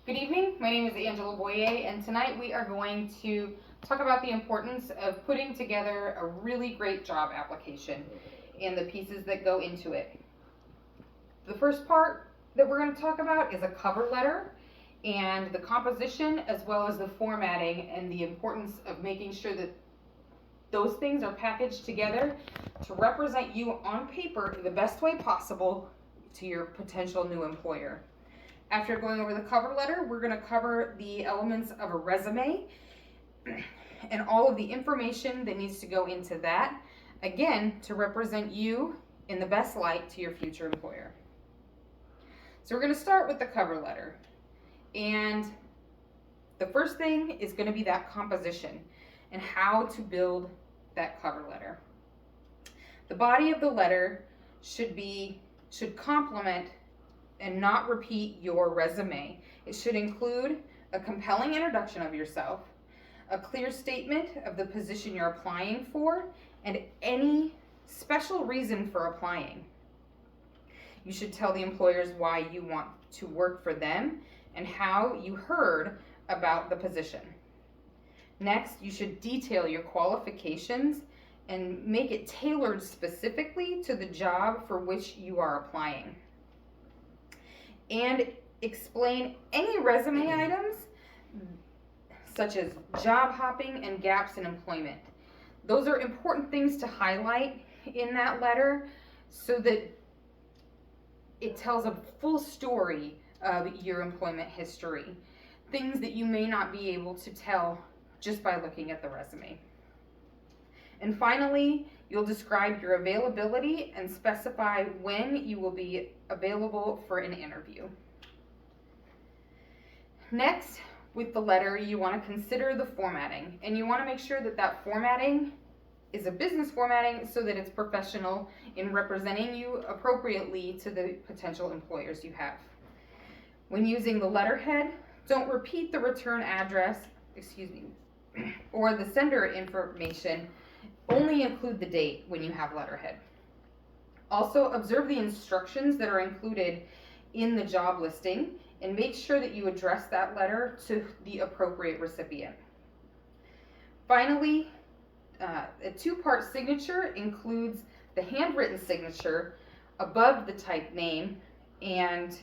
Good evening, my name is Angela Boyer, and tonight we are going to talk about the importance of putting together a really great job application and the pieces that go into it. The first part that we're going to talk about is a cover letter and the composition as well as the formatting and the importance of making sure that those things are packaged together to represent you on paper the best way possible to your potential new employer. After going over the cover letter, we're going to cover the elements of a resume and all of the information that needs to go into that, again, to represent you in the best light to your future employer. So we're going to start with the cover letter. And the first thing is going to be that composition and how to build that cover letter. The body of the letter should complement and not repeat your resume. It should include a compelling introduction of yourself, a clear statement of the position you're applying for, and any special reason for applying. You should tell the employers why you want to work for them and how you heard about the position. Next, you should detail your qualifications and make it tailored specifically to the job for which you are applying. And explain any resume items such as job hopping and gaps in employment. Those are important things to highlight in that letter so that it tells a full story of your employment history, things that you may not be able to tell just by looking at the resume. And finally, you'll describe your availability and specify when you will be available for an interview. Next, with the letter, you want to consider the formatting, and you want to make sure that that formatting is a business formatting so that it's professional in representing you appropriately to the potential employers you have. When using the letterhead, don't repeat the return address, or the sender information. Only include the date when you have letterhead. Also, observe the instructions that are included in the job listing and make sure that you address that letter to the appropriate recipient. Finally, a two-part signature includes the handwritten signature above the type name and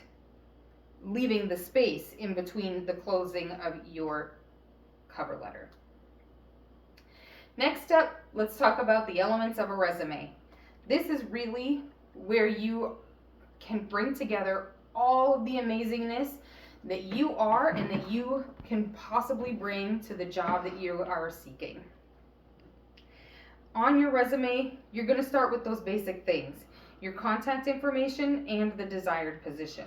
leaving the space in between the closing of your cover letter. Next up, let's talk about the elements of a resume. This is really where you can bring together all of the amazingness that you are and that you can possibly bring to the job that you are seeking. On your resume, you're going to start with those basic things, your contact information and the desired position.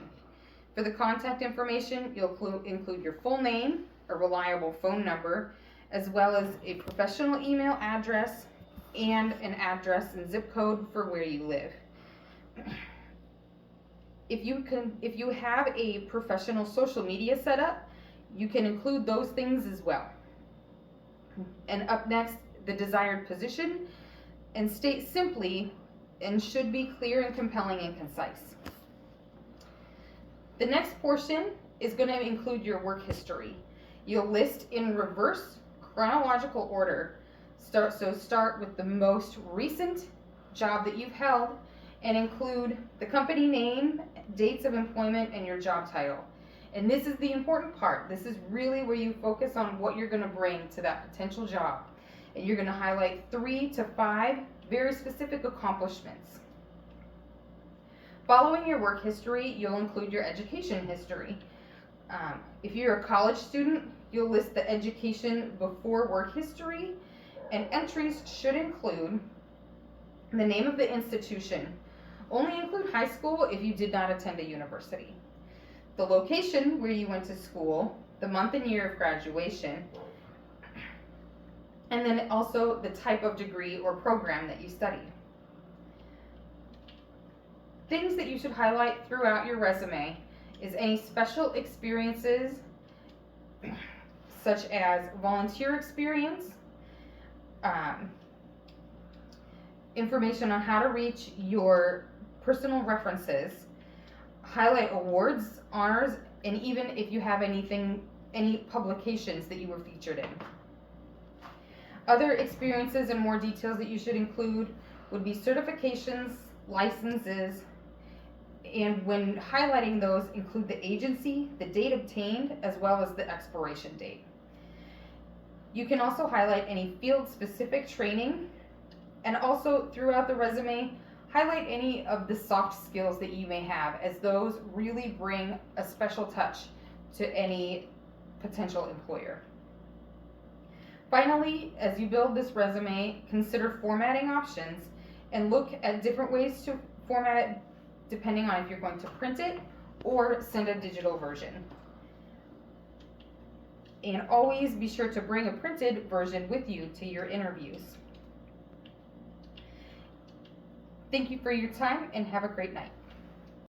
For the contact information, you'll include your full name, a reliable phone number, as well as a professional email address and an address and zip code for where you live. If you have a professional social media setup, you can include those things as well. And up next, the desired position, and state simply and should be clear and compelling and concise. The next portion is going to include your work history. You'll list in reverse chronological order. Start with the most recent job that you've held and include the company name, dates of employment, and your job title. And this is the important part. This is really where you focus on what you're going to bring to that potential job. And you're going to highlight 3 to 5 very specific accomplishments. Following your work history, you'll include your education history. If you're a college student, you'll list the education before work history, and entries should include the name of the institution. Only include high school if you did not attend a university. The location where you went to school, the month and year of graduation, and then also the type of degree or program that you studied. Things that you should highlight throughout your resume is any special experiences such as volunteer experience, information on how to reach your personal references, highlight awards, honors, and even if you have any publications that you were featured in. Other experiences and more details that you should include would be certifications, licenses, and when highlighting those, include the agency, the date obtained, as well as the expiration date. You can also highlight any field-specific training, and also throughout the resume, highlight any of the soft skills that you may have, as those really bring a special touch to any potential employer. Finally, as you build this resume, consider formatting options and look at different ways to format it depending on if you're going to print it or send a digital version. And always be sure to bring a printed version with you to your interviews. Thank you for your time and have a great night.